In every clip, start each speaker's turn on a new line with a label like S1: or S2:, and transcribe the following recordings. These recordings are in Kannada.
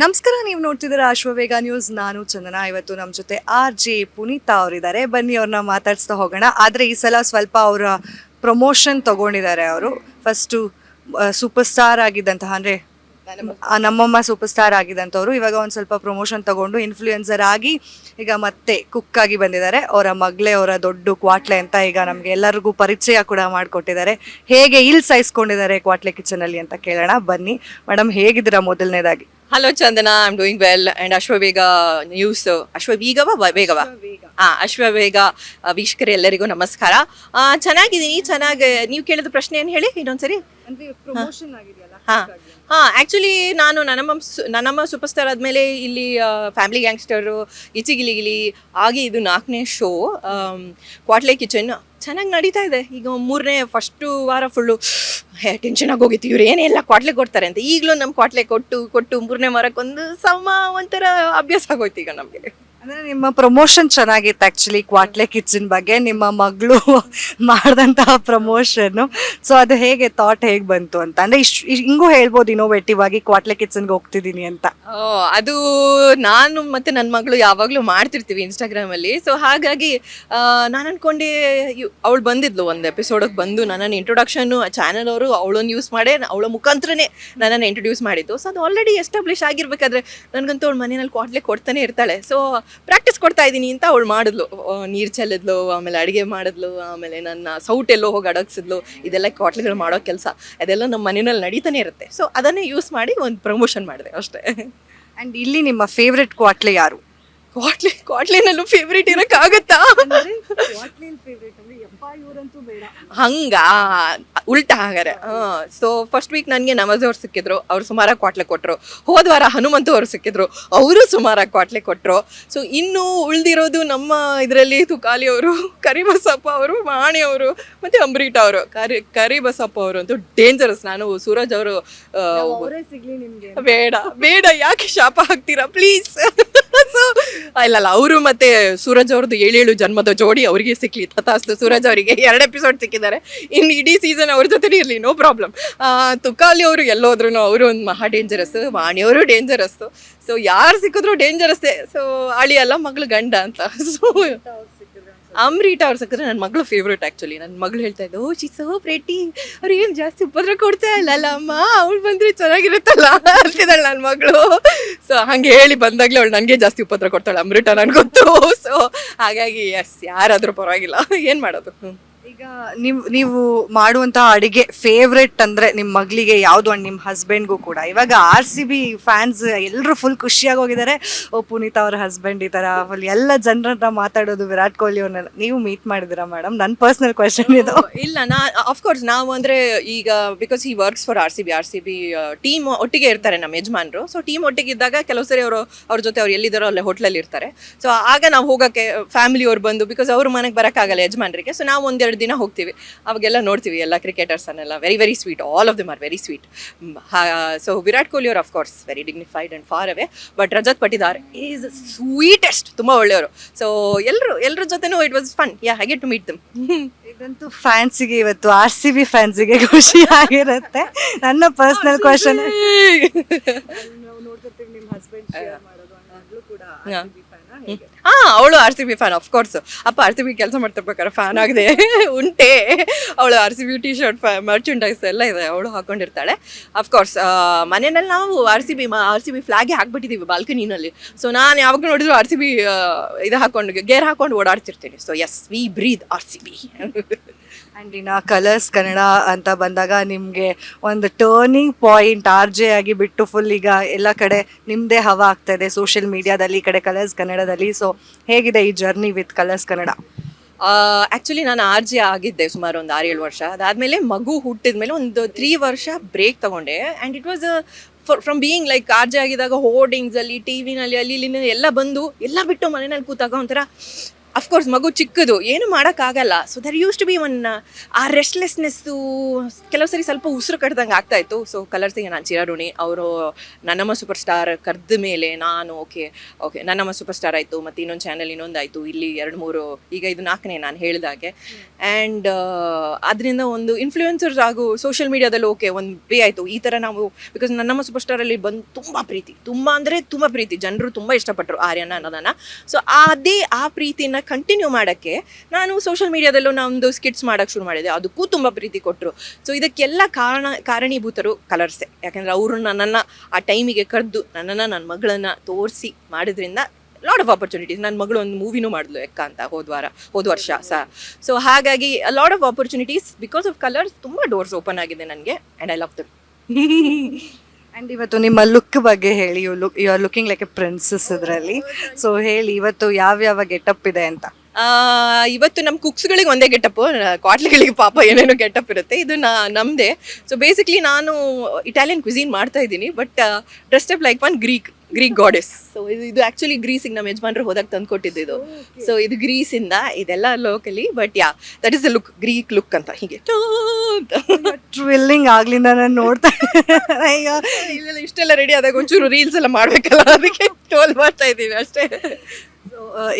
S1: ನಮಸ್ಕಾರ, ನೀವು ನೋಡ್ತಿದ್ದೀರಾ ಅಶ್ವವೇಗ ನ್ಯೂಸ್. ನಾನು ಚಂದನ. ಇವತ್ತು ನಮ್ಮ ಜೊತೆ RJ ಪುನೀತಾ ಅವರಿದ್ದಾರೆ. ಬನ್ನಿ ಅವ್ರನ್ನ ಮಾತಾಡ್ಸ್ತಾ ಹೋಗೋಣ. ಆದರೆ ಈ ಸಲ ಸ್ವಲ್ಪ ಅವರ ಪ್ರಮೋಷನ್ ತಗೊಂಡಿದ್ದಾರೆ. ಅವರು ಫಸ್ಟು ಸೂಪರ್ ಸ್ಟಾರ್ ಆಗಿದ್ದಂತಹ ಅಂದರೆ ನಮ್ಮಮ್ಮ ಸೂಪರ್ ಸ್ಟಾರ್ ಆಗಿದ್ದಂಥವ್ರು ಇವಾಗ ಒಂದು ಸ್ವಲ್ಪ ಪ್ರಮೋಷನ್ ತಗೊಂಡು ಇನ್ಫ್ಲೂಯೆನ್ಸರ್ ಆಗಿ ಈಗ ಮತ್ತೆ ಕುಕ್ ಆಗಿ ಬಂದಿದ್ದಾರೆ. ಅವರ ಮಗಳೇ ಅವರ ದೊಡ್ಡ ಕ್ವಾಟ್ಲೆ ಅಂತ ಈಗ ನಮಗೆ ಎಲ್ಲರಿಗೂ ಪರಿಚಯ ಕೂಡ ಮಾಡಿಕೊಟ್ಟಿದ್ದಾರೆ. ಹೇಗೆ ಇಲ್ಲಿ ಸಾಯಿಸ್ಕೊಂಡಿದ್ದಾರೆ ಕ್ವಾಟ್ಲೆ ಕಿಚನಲ್ಲಿ ಅಂತ ಕೇಳೋಣ. ಬನ್ನಿ ಮೇಡಮ್, ಹೇಗಿದ್ದೀರಾ ಮೊದಲನೇದಾಗಿ?
S2: Hello Chandana, I am doing well and Ashwavega news ವೇಗವಾ ಅಶ್ವವೇಗ ವೀಕ್ಷಕರು ಎಲ್ಲರಿಗೂ ನಮಸ್ಕಾರ. ಚೆನ್ನಾಗಿದ್ದೀನಿ. ಚೆನ್ನಾಗಿ ನೀವು ಕೇಳಿದ ಪ್ರಶ್ನೆ ಏನು ಹೇಳಿ ಇನ್ನೊಂದ್ಸರಿ. ಆಕ್ಚುಲಿ ನಾನು ನನ್ನಮ್ಮ ಸೂಪರ್ ಸ್ಟಾರ್ ಆದಮೇಲೆ ಇಲ್ಲಿ ಫ್ಯಾಮಿಲಿ ಗ್ಯಾಂಗ್ಸ್ಟರು, ಇಚಿಗಿಲಿಗಿಲಿ ಆಗಿ ಇದು 4ನೇ ಶೋ. ಕ್ವಾಟ್ಲೆ ಕಿಚನ್ ಚೆನ್ನಾಗಿ ನಡೀತಾ ಇದೆ. ಈಗ 3ನೇ ಫಸ್ಟು ವಾರ ಫುಲ್ಲು ಟೆನ್ಷನ್ ಆಗೋಗಿತ್ತು, ಇವ್ರು ಏನೆಲ್ಲ ಕ್ವಾಟ್ಲೆ ಕೊಡ್ತಾರೆ ಅಂತ. ಈಗಲೂ ನಮ್ಮ ಕ್ವಾಟ್ಲೆ ಕೊಟ್ಟು 3ನೇ ವಾರಕ್ಕೊಂದು ಒಂಥರ ಅಭ್ಯಾಸ ಆಗೋಯ್ತು ಈಗ ನಮಗೆ.
S1: ಅಂದರೆ ನಿಮ್ಮ ಪ್ರಮೋಷನ್ ಚೆನ್ನಾಗಿತ್ತು ಆ್ಯಕ್ಚುಲಿ ಕ್ವಾಟ್ಲೆ ಕಿಚನ್ ಬಗ್ಗೆ, ನಿಮ್ಮ ಮಗಳು ಮಾಡಿದಂತಹ ಪ್ರಮೋಷನ್ನು. ಸೊ ಅದು ಹೇಗೆ ಹೇಗೆ ಬಂತು ಅಂತ, ಅಂದರೆ ಹಿಂಗೂ ಹೇಳ್ಬೋದು ಇನೋವೇಟಿವ್ ಆಗಿ ಕ್ವಾಟ್ಲೆ ಕಿಚನ್ಗೆ ಹೋಗ್ತಿದ್ದೀನಿ ಅಂತ.
S2: ಅದು ನಾನು ಮತ್ತು ನನ್ನ ಮಗಳು ಯಾವಾಗಲೂ ಮಾಡ್ತಿರ್ತೀವಿ ಇನ್ಸ್ಟಾಗ್ರಾಮಲ್ಲಿ. ಸೊ ಹಾಗಾಗಿ ನಾನು ಅಂದ್ಕೊಂಡೆ ಅವಳು ಬಂದಿದ್ಲು ಒಂದು ಎಪಿಸೋಡಿಗೆ ಬಂದು ನನ್ನನ್ನು ಇಂಟ್ರೊಡಕ್ಷನ್ನು ಚಾನಲ್ ಅವರು ಅವಳನ್ನು ಯೂಸ್ ಮಾಡೇ ಅವಳ ಮುಖಾಂತರನೇ ನನ್ನನ್ನು ಇಂಟ್ರೊಡ್ಯೂಸ್ ಮಾಡಿದ್ದು. ಸೊ ಅದು ಆಲ್ರೆಡಿ ಎಸ್ಟಾಬ್ಲಿಷ್ ಆಗಿರ್ಬೇಕಾದ್ರೆ ನನಗಂತೂ ಅವಳು ಮನೆಯಲ್ಲಿ ಕ್ವಾಟ್ಲೆ ಕೊಡ್ತಾನೆ ಇರ್ತಾಳೆ. ಸೊ ಪ್ರಾಕ್ಟೀಸ್ ಕೊಡ್ತಾ ಇದ್ದೀನಿ ಅಂತ ಅವಳು ಮಾಡಿದ್ಲು. ನೀರು ಚೆಲ್ಲಿದ್ಲು, ಆಮೇಲೆ ಅಡುಗೆ ಮಾಡಿದ್ಲು, ಆಮೇಲೆ ನನ್ನ ಸೌಟೆಲ್ಲೋ ಹೋಗಿ ಅಡಗಿಸಿದ್ಲು. ಇದೆಲ್ಲ ಕ್ವಾಟ್ಲೆಗಳು ಮಾಡೋ ಕೆಲಸ, ಅದೆಲ್ಲ ನಮ್ಮ ಮನೆಯಲ್ಲಿ ನಡೀತಾನೆ ಇರುತ್ತೆ. ಸೊ ಅದನ್ನೇ ಯೂಸ್ ಮಾಡಿ ಒಂದು ಪ್ರಮೋಷನ್ ಮಾಡಿದೆ ಅಷ್ಟೇ.
S1: ಆ್ಯಂಡ್ ಇಲ್ಲಿ ನಿಮ್ಮ ಫೇವ್ರೆಟ್ ಕ್ವಾಟ್ಲೆ ಯಾರು?
S2: ಕ್ವಾಟ್ಲೆನಲ್ಲೂ ಫೇವ್ರೇಟ್ ಇರೋಕ್ಕಾಗತ್ತಾ? ಹಂಗ ಉಲ್ಟಾ ಹಾಗಾರೆ. ಸೊ ಫಸ್ಟ್ ವೀಕ್ ನನಗೆ ನವಾಜ್ ಅವ್ರು ಸಿಕ್ಕಿದ್ರು, ಅವ್ರು ಸುಮಾರಾಗಿ ಕ್ವಾಟ್ಲೆ ಕೊಟ್ಟರು. ಹೋದ ವಾರ ಹನುಮಂತು ಅವ್ರು ಸಿಕ್ಕಿದ್ರು, ಅವರು ಸುಮಾರಾಗಿ ಕ್ವಾಟ್ಲೆ ಕೊಟ್ಟರು. ಸೊ ಇನ್ನು ಉಳ್ದಿರೋದು ನಮ್ಮ ಇದರಲ್ಲಿ ತುಕಾಲಿ ಅವರು, ಕರಿಬಸಪ್ಪ ಅವರು, ಮಾಣಿ ಅವರು ಮತ್ತು ಅಂಬರೀಟ ಅವರು. ಕರಿಬಸಪ್ಪ ಅವರು ಅಂತೂ ಡೇಂಜರಸ್. ನಾನು ಸೂರಜ್ ಅವರು ಬೇಡ ಯಾಕೆ ಶಾಪ ಹಾಕ್ತೀರಾ ಪ್ಲೀಸ್. ಸೊ ಇಲ್ಲ ಅವರು ಮತ್ತೆ ಸೂರಜ್ ಅವ್ರದ್ದು 7 ಜನ್ಮದ ಜೋಡಿ ಅವರಿಗೆ ಸಿಕ್ಲಿ ತಥಾಸ್ತು. ಸೂರಜ್ ಅವರಿಗೆ 2 ಎಪಿಸೋಡ್ ಸಿಕ್ಕಿದ್ದಾರೆ, ಇನ್ನು ಇಡೀ ಸೀಸನ್ ಅವ್ರ ಜೊತೆ ಇರಲಿ, ನೋ ಪ್ರಾಬ್ಲಮ್. ತುಕಾಲಿ ಅವರು ಎಲ್ಲೋದ್ರು ಅವರು ಒಂದು ಮಹಾ ಡೇಂಜರಸ್, ವಾಣಿಯವರು ಡೇಂಜರಸ್ಸು. ಸೊ ಯಾರು ಸಿಕ್ಕಿದ್ರು ಡೇಂಜರಸ್ಸೇ. ಸೊ ಅಳಿ ಅಲ್ಲ ಮಗಳು ಗಂಡ ಅಂತ. ಸೊ ಅಂಬರೀಟ ಅವ್ರು ಸಿಕ್ಕಿದ್ರೆ ನನ್ನ ಮಗಳು ಫೇವ್ರೇಟ್ ಆ್ಯಕ್ಚುಲಿ. ನನ್ನ ಮಗಳು ಹೇಳ್ತಾ ಇದ್ದೆ, ಶಿ ಸೋ ಪ್ರೆಟಿ, ಅವ್ರು ಏನು ಜಾಸ್ತಿ ಉಪದ್ರ ಕೊಡ್ತಾ ಇಲ್ಲ ಅಮ್ಮ, ಅವಳು ಬಂದರೆ ಚೆನ್ನಾಗಿರುತ್ತಲ್ಲ ಅಂತಿದ್ದಾಳೆ ನನ್ನ ಮಗಳು. ಸೊ ಹಾಗೆ ಹೇಳಿ ಬಂದಾಗಲೇ ಅವಳು ನನಗೆ ಜಾಸ್ತಿ ಉಪದ್ರ ಕೊಡ್ತಾಳೆ ಅಂಬರೀಟ, ನನಗೆ ಗೊತ್ತು. ಸೊ ಹಾಗಾಗಿ ಯಾರಾದರೂ ಪರವಾಗಿಲ್ಲ, ಏನು ಮಾಡೋದು.
S1: ಈಗ ನೀವು ಮಾಡುವಂತಹ ಅಡಿಗೆ ಫೇವ್ರೆಟ್ ಅಂದ್ರೆ ನಿಮ್ಮ ಮಗಳಿಗೆ ಯಾವುದು? ಅಂಡ್ ನಿಮ್ಮ ಹಸ್ಬೆಂಡ್ಗೂ ಕೂಡ. ಇವಾಗ RCB ಫ್ಯಾನ್ಸ್ ಎಲ್ಲರೂ ಫುಲ್ ಖುಷಿಯಾಗಿ ಹೋಗಿದ್ದಾರೆ. ಪುನೀತಾ ಅವ್ರ ಹಸ್ಬೆಂಡ್ ಈ ಥರ ಫುಲ್ ಎಲ್ಲ ಜನರನ್ನ ಮಾತಾಡೋದು, ವಿರಾಟ್ ಕೊಹ್ಲಿ ಅವ್ರನ್ನ ನೀವು ಮೀಟ್ ಮಾಡಿದಿರಾ ಮೇಡಮ್? ನನ್ನ ಪರ್ಸನಲ್ ಕ್ವೆಶನ್ ಇದು.
S2: ಇಲ್ಲ, ಅಫ್ಕೋರ್ಸ್ ನಾವು ಅಂದರೆ ಈಗ because he works for RCB team ಒಟ್ಟಿಗೆ ಇರ್ತಾರೆ ನಮ್ಮ ಯಜಮಾನರು. ಸೊ ಟೀಮ್ ಒಟ್ಟಿಗೆ ಇದ್ದಾಗ ಕೆಲವು ಸರಿ ಅವ್ರ ಜೊತೆ ಅವ್ರು ಎಲ್ಲಿದ್ದಾರೋ ಅಲ್ಲೇ ಹೋಟ್ಲಲ್ಲಿ ಇರ್ತಾರೆ. ಸೊ ಆಗ ನಾವು ಹೋಗೋಕ್ಕೆ ಫ್ಯಾಮಿಲಿ ಅವ್ರು ಬಂದು, ಬಿಕಾಸ್ ಅವ್ರ ಮನೆಗೆ ಬರೋಕ್ಕಾಗಲ್ಲ ಯಜಮಾನರಿಗೆ. ಸೊ ನಾವು 1-2 ದಿನ ಹೋಗ್ತೀವಿ, ಅವಾಗೆಲ್ಲ ನೋಡ್ತೀವಿ ಎಲ್ಲ ಕ್ರಿಕೆಟರ್ಸನ್ನೆಲ್ಲ. Very sweet, all of them are very sweet. So Virat Kohli ಅವರು of course very dignified and far away, but Rajat Patidar is sweetest, ತುಂಬ ಒಳ್ಳೆಯವರು. ಸೊ ಎಲ್ಲರ ಜೊತೆನೂ it was fun. I get to meet them.
S1: ಇದಂತೂ ಫ್ಯಾನ್ಸಿಗೆ, ಇವತ್ತು RCB ಫ್ಯಾನ್ಸಿಗೆ ಖುಷಿ ಆಗಿರುತ್ತೆ. ನನ್ನ ಪರ್ಸನಲ್ ಕ್ವೆಶನ್, ನಿಮ್ಮ ಹಸ್ಬೆಂಡ್
S2: ಅವಳು RCB ಫ್ಯಾನ್ ಅಫ್ಕೋರ್ಸ್. ಅಪ್ಪ RCB ಕೆಲಸ ಮಾಡ್ತಿರ್ಬೇಕಾದ್ರೆ ಫ್ಯಾನ್ ಆಗಿದೆ ಉಂಟೆ. ಅವಳು RCB ಟಿ ಶರ್ಟ್ ಮರ್ಚೆಂಡೈಸ್ ಎಲ್ಲ ಇದೆ, ಅವಳು ಹಾಕೊಂಡಿರ್ತಾಳೆ ಅಫ್ಕೋರ್ಸ್. ಮನೆಯಲ್ಲಿ ನಾವು RCB ಫ್ಲಾಗೇ ಹಾಕ್ಬಿಟ್ಟಿದ್ದೀವಿ ಬಾಲ್ಕನಿನಲ್ಲಿ. ಸೊ ನಾನು ಯಾವಾಗ ನೋಡಿದ್ರು RCB ಇದು ಹಾಕೊಂಡು ಗೇರ್ ಹಾಕೊಂಡು ಓಡಾಡ್ತಿರ್ತೀನಿ. So yes, we breathe RCB.
S1: And ಇನ್ನು ಕಲರ್ಸ್ ಕನ್ನಡ ಅಂತ ಬಂದಾಗ ನಿಮಗೆ ಒಂದು ಟರ್ನಿಂಗ್ ಪಾಯಿಂಟ್ RJ ಆಗಿ ಬಿಟ್ಟು ಫುಲ್ ಈಗ ಎಲ್ಲ ಕಡೆ ನಿಮ್ಮದೇ ಹವಾ ಆಗ್ತಾ ಇದೆ ಸೋಷಿಯಲ್ ಮೀಡಿಯಾದಲ್ಲಿ, ಈ ಕಡೆ ಕಲರ್ಸ್ ಕನ್ನಡದಲ್ಲಿ. ಸೊ ಹೇಗಿದೆ ಈ journey with colours Kannada?
S2: Actually ನಾನು RJ ಆಗಿದ್ದೆ ಸುಮಾರು ಒಂದು 6-7 ವರ್ಷ. ಅದಾದಮೇಲೆ ಮಗು ಹುಟ್ಟಿದ ಮೇಲೆ ಒಂದು 3 ವರ್ಷ ಬ್ರೇಕ್ ತೊಗೊಂಡೆ. And it was from being like RJ ಆಗಿದ್ದಾಗ ಹೋರ್ಡಿಂಗ್ಸಲ್ಲಿ, ಟಿ ವಿನಲ್ಲಿ, ಅಲ್ಲಿ ಇಲ್ಲಿ ಎಲ್ಲ ಬಂದು ಎಲ್ಲ ಬಿಟ್ಟು ಮನೆಯಲ್ಲಿ ಕೂತಾಗ ಒಂಥರ ಅಫ್ಕೋರ್ಸ್ ಮಗು ಚಿಕ್ಕದು ಏನು ಮಾಡೋಕ್ಕಾಗಲ್ಲ. So there use to be one ಆ ರೆಸ್ಟ್ಲೆಸ್ನೆಸ್ಸು ಕೆಲವು ಸರಿ ಸ್ವಲ್ಪ ಉಸಿರು ಕಟ್ಟದಂಗೆ ಆಗ್ತಾ ಇತ್ತು. ಸೊ ಕಲರ್ಸಿಗೆ ನಾನು ಚಿರಋಣಿ. ಅವರು ನನ್ನಮ್ಮ ಸೂಪರ್ ಸ್ಟಾರ್ ಕರೆದ ಮೇಲೆ ನಾನು ಓಕೆ ನನ್ನಮ್ಮ ಸೂಪರ್ ಸ್ಟಾರ್ ಆಯಿತು, ಮತ್ತು ಇನ್ನೊಂದು ಚಾನಲ್ ಇನ್ನೊಂದಾಯಿತು, ಇಲ್ಲಿ 2-3 ಈಗ ಇದು 4ನೇ ನಾನು ಹೇಳಿದಾಗೆ. ಆ್ಯಂಡ್ ಅದರಿಂದ ಒಂದು ಇನ್ಫ್ಲೂಯೆನ್ಸರ್ಸ್ ಹಾಗೂ ಸೋಷಿಯಲ್ ಮೀಡಿಯಾದಲ್ಲಿ ಓಕೆ ಒಂದು ವೇ ಆಯಿತು. ಈ ಥರ ನಾವು ಬಿಕಾಸ್ ನನ್ನಮ್ಮ ಸೂಪರ್ ಸ್ಟಾರಲ್ಲಿ ಬಂದು ತುಂಬ ಪ್ರೀತಿ ಜನರು ತುಂಬ ಇಷ್ಟಪಟ್ಟರು ಆರ್ಯನ ಅನ್ನೋದನ್ನು. ಸೊ ಅದೇ ಆ ಪ್ರೀತಿನ ಕಂಟಿನ್ಯೂ ಮಾಡೋಕ್ಕೆ ನಾನು ಸೋಷಿಯಲ್ ಮೀಡಿಯಾದಲ್ಲೂ ನಮ್ಮದು ಸ್ಕಿಟ್ಸ್ ಮಾಡೋಕ್ಕೆ ಶುರು ಮಾಡಿದೆ. ಅದಕ್ಕೂ ತುಂಬ ಪ್ರೀತಿ ಕೊಟ್ಟರು. ಸೊ ಇದಕ್ಕೆಲ್ಲ ಕಾರಣೀಭೂತರು ಕಲರ್ಸೇ. ಯಾಕೆಂದರೆ ಅವರು ನನ್ನನ್ನು ಆ ಟೈಮಿಗೆ ಕರೆದು ನನ್ನನ್ನು ನನ್ನ ಮಗಳನ್ನು ತೋರಿಸಿ ಮಾಡಿದ್ರಿಂದ ಲಾಟ್ ಆಫ್ ಆಪರ್ಚುನಿಟೀಸ್. ನನ್ನ ಮಗಳು ಒಂದು ಮೂವಿನೂ ಮಾಡಿದ್ಲು ಎಕ್ಕ ಅಂತ ಹೋದ ವರ್ಷ ಸೊ ಹಾಗಾಗಿ lot of opportunities because of colours. ತುಂಬ ಡೋರ್ಸ್ ಓಪನ್ ಆಗಿದೆ ನನಗೆ and I love them.
S1: And ಇವತ್ತು ನಿಮ್ಮ ಲುಕ್ ಬಗ್ಗೆ ಹೇಳಿ. You are looking like a princess ಇದರಲ್ಲಿ. ಸೊ ಹೇಳಿ ಇವತ್ತು ಯಾವ್ಯಾವ ಗೆಟಪ್ ಇದೆ ಅಂತ.
S2: ಇವತ್ತು ನಮ್ಮ ಕುಕ್ಸ್ಗಳಿಗೆ ಒಂದೇ ಗೆಟಪ್ಪು, ಕ್ವಾಟ್ಲಿಗಳಿಗೆ ಪಾಪ ಏನೇನೋ ಗೆಟಪ್ ಇರುತ್ತೆ. ಇದು ನಮ್ಮದೇ. ಸೊ ಬೇಸಿಕ್ಲಿ ನಾನು ಇಟಾಲಿಯನ್ ಕ್ವಿಸೀನ್ ಮಾಡ್ತಾ ಇದ್ದೀನಿ, but dressed up like one Greek goddess. So ಇದು ಆ್ಯಕ್ಚುಲಿ ಗ್ರೀಸಿಗೆ ನಮ್ಮ ಯಜಮಾನ್ರು ಹೋದಾಗ ತಂದು ಕೊಟ್ಟಿದ್ದು ಇದು. ಸೊ ಇದು ಗ್ರೀಸಿಂದ, ಇದೆಲ್ಲ locally, but that is the look, Greek look ಅಂತ ಹೀಗೆ
S1: ಟ್ವಿಲ್ಲಿಂಗ್ ಆಗ್ಲಿಂದ ನಾನು ನೋಡ್ತಾ
S2: ಇಲ್ಲೆಲ್ಲ ಇಷ್ಟೆಲ್ಲ ರೆಡಿ ಆದಾಗ ಒಂಚೂರು ರೀಲ್ಸ್ ಎಲ್ಲ ಮಾಡಬೇಕಲ್ಲ, ಅದಕ್ಕೆ ಟೋಲ್ ಮಾಡ್ತಾ ಇದ್ದೀನಿ ಅಷ್ಟೇ.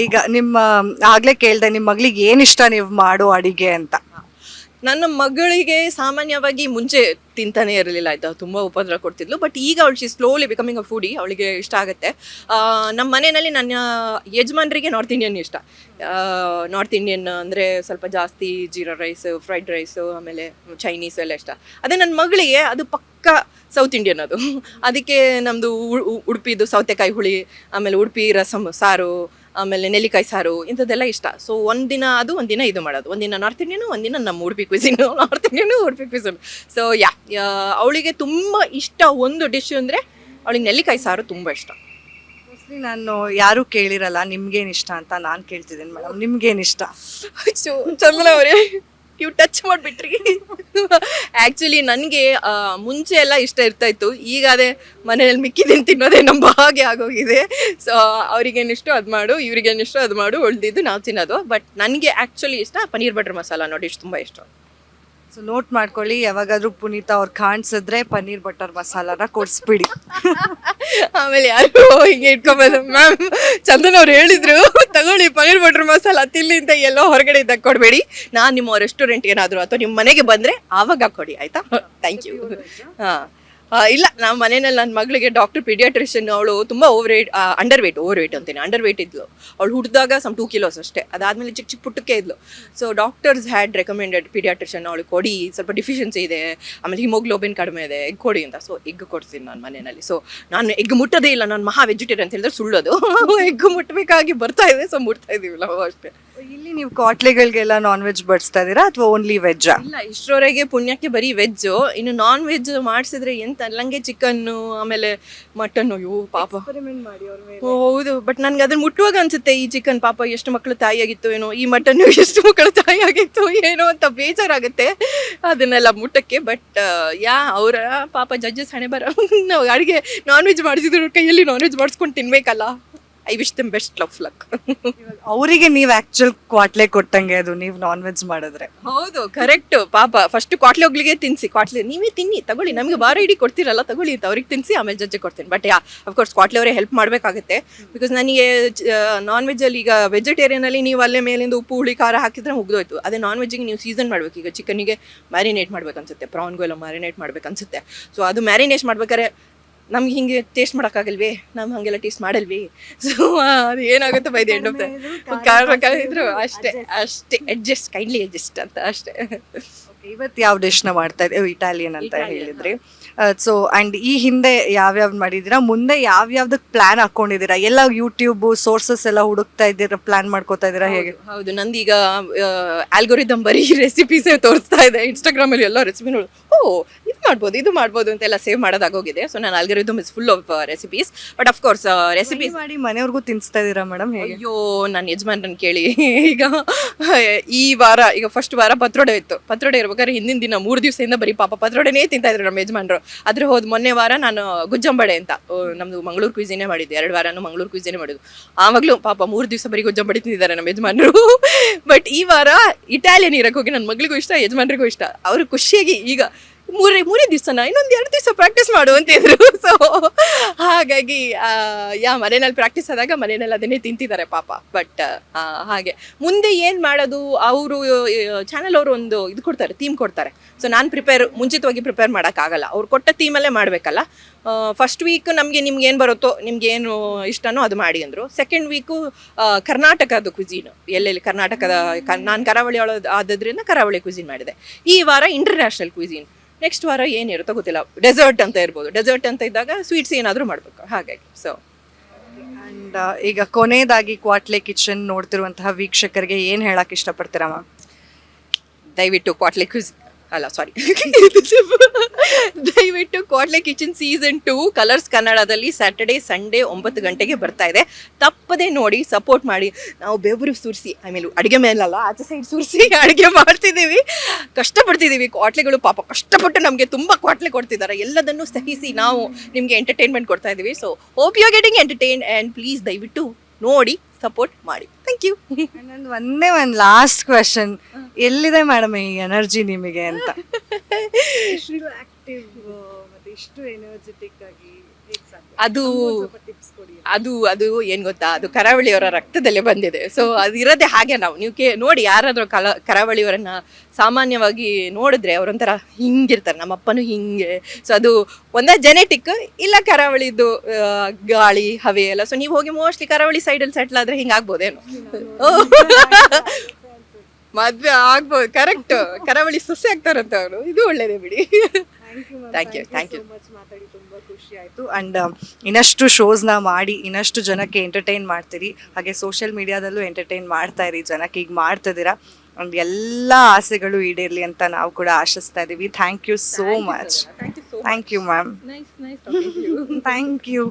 S1: ಈಗ ನಿಮ್ಮ ಆಗ್ಲೇ ಕೇಳ್ದೆ ನಿಮ್ಮ ಮಗಳಿಗೆ ಏನ್ ಇಷ್ಟ ನೀವು ಮಾಡೋ ಅಡಿಗೆ ಅಂತ.
S2: ನನ್ನ ಮಗಳಿಗೆ ಸಾಮಾನ್ಯವಾಗಿ ಮುಂಚೆ ತಿಂತಾನೆ ಇರಲಿಲ್ಲ ಆಯ್ತಾ, ತುಂಬ ಉಪದ್ರ ಕೊಡ್ತಿದ್ಲು. ಬಟ್ ಈಗ ಅವಳು she slowly becoming a foodie. ಅವಳಿಗೆ ಇಷ್ಟ ಆಗುತ್ತೆ. ನಮ್ಮ ಮನೆಯಲ್ಲಿ ನನ್ನ ಯಜಮಾನ್ರಿಗೆ ನಾರ್ತ್ ಇಂಡಿಯನ್ ಇಷ್ಟ. ನಾರ್ತ್ ಇಂಡಿಯನ್ ಅಂದರೆ ಸ್ವಲ್ಪ ಜಾಸ್ತಿ ಜೀರಾ ರೈಸ್, ಫ್ರೈಡ್ ರೈಸು, ಆಮೇಲೆ ಚೈನೀಸು ಎಲ್ಲ ಇಷ್ಟ. ಅದೇ ನನ್ನ ಮಗಳಿಗೆ ಅದು ಪಕ್ಕ ಸೌತ್ ಇಂಡಿಯನ್ ಅದು. ಅದಕ್ಕೆ ನಮ್ಮದು ಉಡುಪಿದು ಸೌತೆಕಾಯಿ ಹುಳಿ, ಆಮೇಲೆ ಉಡುಪಿ ರಸಮ್ ಸಾರು, ಆಮೇಲೆ ನೆಲ್ಲಿಕಾಯಿ ಸಾರು, ಇಂಥದ್ದೆಲ್ಲ ಇಷ್ಟ. ಸೊ ಒಂದಿನ ಅದು, ಒಂದಿನ ಇದು ಮಾಡೋದು. ಒಂದಿನ ನಾರ್ತ್ ಇಂಡಿಯನು, ಒಂದಿನ ನಮ್ಮ Udupi cuisine, north Indian Udupi cuisine. So ಅವಳಿಗೆ ತುಂಬ ಇಷ್ಟ ಒಂದು ಡಿಶ್ ಅಂದರೆ ಅವಳಿಗೆ ನೆಲ್ಲಿಕಾಯಿ ಸಾರು ತುಂಬ ಇಷ್ಟ.
S1: ಮೋಸ್ಟ್ಲಿ ನಾನು ಯಾರೂ ಕೇಳಿರಲ್ಲ ನಿಮ್ಗೇನು ಇಷ್ಟ ಅಂತ. ನಾನು ಕೇಳ್ತಿದ್ದೀನಿ ಮೇಡಮ್, ನಿಮ್ಗೇನು ಇಷ್ಟ?
S2: ಚಂದನ ಅವರೇ ನೀವು ಟಚ್ ಮಾಡಿಬಿಟ್ರಿ. ಆ್ಯಕ್ಚುಲಿ ನನಗೆ ಮುಂಚೆ ಎಲ್ಲ ಇಷ್ಟ ಇರ್ತಾ ಇತ್ತು. ಈಗ ಅದೇ ಮನೆಯಲ್ಲಿ ಮಿಕ್ಕಿದ್ದೀನಿ ತಿನ್ನೋದೇ ನಮ್ಮ ಹಾಗೆ ಆಗೋಗಿದೆ. ಸೊ ಅವ್ರಿಗೇನಿಷ್ಟು ಅದು ಮಾಡು, ಇವ್ರಿಗೇನಿಷ್ಟು ಅದು ಮಾಡು, ಉಳಿದಿದ್ದು ನಾವು ತಿನ್ನೋದು. ಬಟ್ ನನಗೆ ಆ್ಯಕ್ಚುಲಿ ಇಷ್ಟ ಪನ್ನೀರ್ ಬಟರ್ ಮಸಾಲ ನೋಡಿ, ಇಷ್ಟು ತುಂಬ ಇಷ್ಟ.
S1: ಸೊ ನೋಟ್ ಮಾಡ್ಕೊಳ್ಳಿ, ಯಾವಾಗಾದ್ರೂ ಪುನೀತ ಅವ್ರು ಕಾಣಿಸಿದ್ರೆ ಪನ್ನೀರ್ ಬಟರ್ ಮಸಾಲಾನ ಕೊಡಿಸ್ಬಿಡಿ.
S2: ಆಮೇಲೆ ಯಾರು ಹಿಂಗೆ ಇಟ್ಕೊಬೋದು, ಮ್ಯಾಮ್ ಚಂದನ್ ಅವ್ರು ಹೇಳಿದ್ರು ತಗೊಳ್ಳಿ ಪನ್ನೀರ್ ಬಟರ್ ಮಸಾಲ ತಿನ್ನಿ ಅಂತ, ಎಲ್ಲೋ ಹೊರಗಡೆ ಇದ್ದಾಗ ಕೊಡಬೇಡಿ. ನಾನು ನಿಮ್ಮ ರೆಸ್ಟೋರೆಂಟ್ ಏನಾದರೂ ಅಥವಾ ನಿಮ್ಮ ಮನೆಗೆ ಬಂದರೆ ಆವಾಗ ಕೊಡಿ ಆಯಿತಾ. Thank you. ಹಾಂ ಇಲ್ಲ, ನಮ್ಮ ಮನೆಯಲ್ಲಿ ನನ್ನ ಮಗಳಿಗೆ ಡಾಕ್ಟರ್ ಪೀಡಿಯಾಟ್ರಿಷಿಯನ್, ಅವಳು ತುಂಬ ಅಂಡರ್ ವೇಟ್ ಅಂತೀನಿ, ಅಂಡರ್ ವೇಟ್ ಇದ್ಲು. ಅವಳು ಹುಟ್ಟಿದಾಗ ಸಮ್ 2 kilos ಅಷ್ಟೇ. ಅದಾದಮೇಲೆ ಚಿಕ್ಕ ಪುಟ್ಟಕ್ಕೆ ಇದ್ಲು. So doctors had recommended paediatrician ಅವಳಿಗೆ ಕೊಡಿ, ಸ್ವಲ್ಪ ಡಿಫಿಷಿಯನ್ಸಿ ಇದೆ, ಆಮೇಲೆ ಹಿಮೋಗ್ಲೋಬಿನ್ ಕಡಿಮೆ ಇದೆ, ಎಗ್ ಕೊಡಿ ಅಂತ. ಸೊ ಎಗ್ ಕೊಡ್ತೀನಿ ನಾನು ಮನೆಯಲ್ಲಿ. ಸೊ ನಾನು ಎಗ್ ಮುಟ್ಟೋದೇ ಇಲ್ಲ, ನಾನು ಮಹಾ ವೆಜಿಟೇರಿಯನ್ ಅಂತ ಹೇಳಿದ್ರೆ ಸುಳ್ಳೋದು. ಎಗ್ ಮುಟ್ಟಬೇಕಾಗಿ ಬರ್ತಾ ಇದೆ, ಸೊ ಮುಟ್ತಾ ಇದ್ದೀವಿ ನಾವು ಅಷ್ಟೇ.
S1: ಇಲ್ಲಿ ನೀವು ಕಾಟ್ಲೆಗಳಿಗೆಲ್ಲ ನಾನ್ ವೆಜ್ ಬಡಿಸ್ತಾ ಇದ್ದೀರಾ ಅಥವಾ ಓನ್ಲಿ ವೆಜ್ಜಾ?
S2: ಇಲ್ಲ, ಇಷ್ಟರವರೆಗೆ ಪುಣ್ಯಕ್ಕೆ ಬರೀ ವೆಜ್ಜು. ಇನ್ನು ನಾನ್ ವೆಜ್ ಮಾಡಿಸಿದ್ರೆ ಎಂತ ಅಲ್ಲಂಗೆ ಚಿಕನ್ನು, ಆಮೇಲೆ ಮಟನ್ನು. ಅಯ್ಯೋ ಪಾಪ, ಹೌದು. ಬಟ್ ನನಗೆ ಅದನ್ನ ಮುಟ್ಟುವಾಗ ಅನ್ಸುತ್ತೆ, ಈ ಚಿಕನ್ ಪಾಪ ಎಷ್ಟು ಮಕ್ಕಳು ತಾಯಿಯಾಗಿತ್ತು ಏನೋ, ಈ ಮಟನ್ನು ಎಷ್ಟು ಮಕ್ಕಳು ತಾಯಿಯಾಗಿತ್ತು ಏನೋ ಅಂತ ಬೇಜಾರಾಗುತ್ತೆ ಅದನ್ನೆಲ್ಲ ಮುಟ್ಟಕ್ಕೆ. ಬಟ್ ಅವರ ಪಾಪ ಜಡ್ಜಸ್ ಹಣೆ ಬರ. ನಾವು ಅಡುಗೆ ನಾನ್ ವೆಜ್ ಮಾಡಿಸಿದ್ರು ಕೈಯಲ್ಲಿ ನಾನ್ ವೆಜ್ ಮಾಡಿಸ್ಕೊಂಡು ತಿನ್ಬೇಕಲ್ಲ. I wish them best of luck.
S1: ಅವರಿಗೆ ನೀವು ಆಕ್ಚುಲ್ ಕ್ವಾಟ್ಲೆ ಕೊಟ್ಟಂಗೆ ಅದು, ನೀವು ನಾನ್ ವೆಜ್ ಮಾಡಿದ್ರೆ.
S2: ಹೌದು, ಕರೆಕ್ಟ್. ಪಾಪ ಫಸ್ಟ್ ಕ್ವಾಟ್ಲೆ ಹೋಗ್ಲಿಗೆ ತಿನ್ಸಿ, ಕ್ವಾಟ್ಲೆ ನೀವೇ ತಿನ್ನಿ ತಗೊಳ್ಳಿ, ನಮಗೆ ವಾರ ಇಡೀ ಕೊಡ್ತೀರಲ್ಲ ತಗೊಳ್ಳಿ ಅಂತ ಅವ್ರಿಗೆ ತಿನ್ಸಿ, ಆಮೇಲೆ ಜಜ್ಜೆ ಕೊಡ್ತೀನಿ. ಬಟ್ ಅಫ್ಕೋರ್ಸ್ ಕ್ವಾಟ್ಲೆ ಅವರೇ ಹೆಲ್ಪ್ ಮಾಡಬೇಕಾಗುತ್ತೆ. ಬಿಕಾಸ್ ನನಗೆ ನಾನ್ ವೆಜ್ಜಲ್ಲಿ ಈಗ ವೆಜಿಟೇರಿಯನಲ್ಲಿ ನೀವು ಅಲ್ಲೇ ಮೇಲಿಂದ ಉಪ್ಪು ಹುಳಿ ಖಾರ ಹಾಕಿದ್ರೆ ಮುಗ್ದೋಯ್ತು. ಅದೇ ನಾನ್ ವೆಜ್ಜಿಗೆ ನೀವು ಸೀಸನ್ ಮಾಡ್ಬೇಕು. ಈಗ ಚಿಕನ್ನಿಗೆ ಮ್ಯಾರಿನೇಟ್ ಮಾಡ್ಬೇಕನ್ಸುತ್ತೆ, ಪ್ರಾನ್ಗೂ ಎಲ್ಲ ಮ್ಯಾರಿನೇಟ್ ಮಾಡ್ಬೇಕನ್ಸುತ್ತೆ. ಸೊ ಅದು ಮ್ಯಾರಿನೇಟ್ ಮಾಡ್ಬೇಕಾದ್ರೆ ನಮ್ಗೆ ಹಿಂಗೆ ಟೇಸ್ಟ್ ಮಾಡೋಕ್ಕಾಗಲ್ವೇ, ನಾವು ಹಾಗೆಲ್ಲ ಟೇಸ್ಟ್ ಮಾಡಲ್ವಿ. ಸೊ ಅದು ಏನಾಗುತ್ತೆ by the end of the ಇದ್ರು ಅಷ್ಟೇ ಕೈಂಡ್ಲಿ ಅಡ್ಜಸ್ಟ್ ಅಂತ ಅಷ್ಟೇ.
S1: ಇವತ್ತು ಯಾವ ಡಿಶ್ನ ಮಾಡ್ತಾ ಇದ್ದೀವಿ? ಇಟಾಲಿಯನ್ ಅಂತ ಹೇಳಿದ್ರಿ. ಸೊ ಆ್ಯಂಡ್ ಈ ಹಿಂದೆ ಯಾವ್ಯಾವ್ದು ಮಾಡಿದ್ದೀರಾ, ಮುಂದೆ ಯಾವ್ಯಾವ್ದಕ್ಕೆ ಪ್ಲಾನ್ ಹಾಕೊಂಡಿದ್ದೀರಾ? ಎಲ್ಲ ಯೂಟ್ಯೂಬ್ ಸೋರ್ಸಸ್ ಎಲ್ಲ ಹುಡುಕ್ತಾ ಇದ್ದೀರಾ, ಪ್ಲಾನ್ ಮಾಡ್ಕೋತಾ ಇದ್ದೀರಾ ಹೇಗೆ?
S2: ಹೌದು, ನಂದೀಗ ಆಲ್ಗೋರಿದಮ್ ಬರೀ ರೆಸಿಪೀಸೇ ತೋರಿಸ್ತಾ ಇದೆ. ಇನ್ಸ್ಟಾಗ್ರಾಮಲ್ಲಿ ಎಲ್ಲ ರೆಸಿಪಿ ನೋಡಿ, ಇದು ಮಾಡ್ಬೋದು ಅಂತೆಲ್ಲ ಸೇವ್ ಮಾಡೋದಾಗೋಗಿದೆ. ಸೊ ನಾನು algorithm is full of recipes. But of course recipes
S1: ಮಾಡಿ ಮನೆಯವ್ರಿಗೂ ತಿನ್ನಿಸ್ತಾ ಇದ್ದೀರಾ ಮೇಡಮ್ ಹೇಗೆ?
S2: ಅಯ್ಯೋ, ನನ್ನ ಯಜಮಾನ್ರನ್ನ ಕೇಳಿ. ಈಗ ಈ ವಾರ, ಈಗ ಫಸ್ಟ್ ವಾರ ಪತ್ರೊಡೆ ಇತ್ತು. ಪತ್ರೊಡೆ ಇರ್ಬೇಕು ಮಾಡ್ಬೇಕಾದ್ರೆ ಹಿಂದಿನ ದಿನ 3 ದಿವಸದಿಂದ ಬರೀ ಪಾಪ ಪತ್ರೊಡೆನೇ ತಿಂತಾ ಇದ್ರು ನಮ್ಮ ಯಜಮಾನ್ರು. ಆದ್ರೆ ಮೊನ್ನೆ ವಾರ ನಾನು ಗುಜ್ಜಂಬಡೆ ಅಂತ ನಮ್ದು ಮಂಗಳೂರು ಕ್ವಿಸಿನೇ ಮಾಡಿದ್ದೆ, 2 ವಾರನೂ ಮಂಗಳೂರು ಕ್ವಿಸಿನೇ ಮಾಡಿದ್ದು. ಆವಾಗಲೂ ಪಾಪ 3 ದಿವಸ ಬರೀ ಗುಜ್ಜಂಬಡಿ ತಿಂತಿದ್ದಾರೆ ನಮ್ಮ ಯಜಮಾನ್ರು. ಬಟ್ ಈ ವಾರ ಇಟಾಲಿಯನ್ ಇರಕ್ಕೆ ಹೋಗಿ ನನ್ನ ಮಗಳಿಗೂ ಇಷ್ಟ, ಯಜಮಾನ್ರಿಗೂ ಇಷ್ಟ. ಅವರು ಖುಷಿಯಾಗಿ ಈಗ ಮೂರೇ ದಿವಸನ ಇನ್ನೊಂದು 2 ದಿವಸ ಪ್ರಾಕ್ಟೀಸ್ ಮಾಡು ಅಂತಿದ್ರು. ಸೊ ಹಾಗಾಗಿ ಮನೆಯಲ್ಲಿ ಪ್ರಾಕ್ಟೀಸ್ ಆದಾಗ ಮನೆಯಲ್ಲಿ ಅದನ್ನೇ ತಿಂತಿದ್ದಾರೆ ಪಾಪ. ಬಟ್ ಹಾಗೆ ಮುಂದೆ ಏನು ಮಾಡೋದು, ಅವರು ಚಾನಲ್ ಅವರು ಒಂದು ಇದು ಕೊಡ್ತಾರೆ, ಥೀಮ್ ಕೊಡ್ತಾರೆ. ಸೊ ನಾನು ಮುಂಚಿತವಾಗಿ ಪ್ರಿಪೇರ್ ಮಾಡೋಕ್ಕಾಗಲ್ಲ, ಅವ್ರು ಕೊಟ್ಟ ಥೀಮಲ್ಲೇ ಮಾಡಬೇಕಲ್ಲ. ಫಸ್ಟ್ ವೀಕ್ ನಿಮ್ಗೆ ಏನು ಬರುತ್ತೋ, ನಿಮ್ಗೆ ಏನು ಇಷ್ಟನೋ ಅದು ಮಾಡಿ ಅಂದರು. ಸೆಕೆಂಡ್ ವೀಕು ಕರ್ನಾಟಕದ ಕ್ವಿಝೀನ್, ಎಲ್ಲೆಲ್ಲಿ ಕರ್ನಾಟಕದ ನಾನು ಕರಾವಳಿ ಆದ್ರಿಂದ ಕರಾವಳಿ ಕ್ವಿಝೀನ್ ಮಾಡಿದೆ. ಈ ವಾರ ಇಂಟರ್ನ್ಯಾಷನಲ್ ಕ್ವಿಝೀನ್, ನೆಕ್ಸ್ಟ್ ವಾರ ಏನಿರುತ್ತೋ ಗೊತ್ತಿಲ್ಲ, ಡೆಸರ್ಟ್ ಅಂತ ಇರ್ಬೋದು. ಡೆಸರ್ಟ್ ಅಂತ ಇದ್ದಾಗ ಸ್ವೀಟ್ಸ್ ಏನಾದರೂ ಮಾಡಬೇಕು. ಹಾಗಾಗಿ ಸೊ
S1: ಆ್ಯಂಡ್ ಈಗ ಕೊನೆಯದಾಗಿ ಕ್ವಾಟ್ಲೆ ಕಿಚನ್ ನೋಡ್ತಿರುವಂತಹ ವೀಕ್ಷಕರಿಗೆ ಏನು ಹೇಳಕ್ಕೆ ಇಷ್ಟಪಡ್ತೀರಾ ಮ್ಯಾಮ್?
S2: ದಯವಿಟ್ಟು ಕ್ವಾಟ್ಲೆ ದಯವಿಟ್ಟು ಕ್ವಾಟ್ಲೆ ಕಿಚನ್ ಸೀಸನ್ 2 ಕಲರ್ಸ್ ಕನ್ನಡದಲ್ಲಿ ಸ್ಯಾಟರ್ಡೆ ಸಂಡೇ 9 ಗಂಟೆಗೆ ಬರ್ತಾ ಇದೆ. ತಪ್ಪದೇ ನೋಡಿ, ಸಪೋರ್ಟ್ ಮಾಡಿ. ನಾವು ಬೆವರು ಸುರಿಸಿ, ಆಮೇಲೆ ಅಡುಗೆ ಮೇಲಲ್ಲ ಆಚೆ ಸೈಡ್ ಸುರಿಸಿ ಅಡುಗೆ ಮಾಡ್ತಿದ್ದೀವಿ, ಕಷ್ಟಪಡ್ತಿದ್ದೀವಿ. ಕ್ವಾಟ್ಲೆಗಳು ಪಾಪ ಕಷ್ಟಪಟ್ಟು ನಮಗೆ ತುಂಬ ಕ್ವಾಟ್ಲೆ ಕೊಡ್ತಿದ್ದಾರೆ. ಎಲ್ಲದನ್ನು ಸಹಿಸಿ ನಾವು ನಿಮಗೆ ಎಂಟರ್ಟೈನ್ಮೆಂಟ್ ಕೊಡ್ತಾ ಇದ್ದೀವಿ. So hope you are getting entertain and please ದಯವಿಟ್ಟು ನೋಡಿ, ಸಪೋರ್ಟ್ ಮಾಡಿ. Thank you.
S1: ಒಂದೇ ಒಂದು ಲಾಸ್ಟ್ ಕ್ವೆಶನ್, ಎಲ್ಲಿದೆ ಮೇಡಮ್ ಈ ಎನರ್ಜಿ ನಿಮಗೆ ಅಂತ? ಇಷ್ಟು ಆಕ್ಟಿವ್ ಮತ್ತೆ ಇಷ್ಟು ಎನರ್ಜೆಟಿಕ್ ಆಗಿ
S2: ಅದು ಏನ್ ಗೊತ್ತಾ, ಅದು ಕರಾವಳಿಯವರ ರಕ್ತದಲ್ಲೇ ಬಂದಿದೆ. ಸೊ ಅದು ಇರೋದೇ ಹಾಗೆ. ನೀವು ನೋಡಿ, ಯಾರಾದ್ರೂ ಕರಾವಳಿಯವರನ್ನ ಸಾಮಾನ್ಯವಾಗಿ ನೋಡಿದ್ರೆ ಅವರೊಂಥರ ಹಿಂಗಿರ್ತಾರೆ. ನಮ್ಮಪ್ಪನೂ ಹಿಂಗೆ. ಸೊ ಅದು ಒಂದೇ ಜೆನೆಟಿಕ್, ಇಲ್ಲ ಕರಾವಳಿದು ಗಾಳಿ ಹವೆ ಎಲ್ಲ. ಸೊ ನೀವು ಹೋಗಿ ಮೋಸ್ಟ್ಲಿ ಕರಾವಳಿ ಸೈಡಲ್ಲಿ ಸೆಟ್ಲ್ ಆದ್ರೆ ಹಿಂಗಾಗ್ಬೋದೇನು? ಮದ್ವೆ ಆಗ್ಬೋದು, ಕರೆಕ್ಟ್. ಕರಾವಳಿ ಸೊಸೆ ಆಗ್ತಾರಂತ ಅವರು. ಇದು ಒಳ್ಳೇದೇ ಬಿಡಿ. Thank you.
S1: ಮಾತಾಡಿ ತುಂಬಾ ಖುಷಿ ಆಯ್ತು. ಅಂಡ್ ಇನ್ನಷ್ಟು ಶೋಸ್ನ ಮಾಡಿ ಇನ್ನಷ್ಟು ಜನಕ್ಕೆ ಎಂಟರ್ಟೈನ್ ಮಾಡ್ತೀರಿ, ಹಾಗೆ ಸೋಷಿಯಲ್ ಮೀಡಿಯಾದಲ್ಲೂ ಎಂಟರ್ಟೈನ್ ಮಾಡ್ತಾ ಇರಿ. ಜನಕ್ಕೆ ಈಗ ಮಾಡ್ತಿದ್ದೀರಾ, ಅಂಡ್ ಎಲ್ಲ ಆಸೆಗಳು ಈಡೇರ್ಲಿ ಅಂತ ನಾವು ಕೂಡ ಆಶಿಸ್ತಾ ಇದೀವಿ. Thank you so much. Thank you ma'am. Thank you.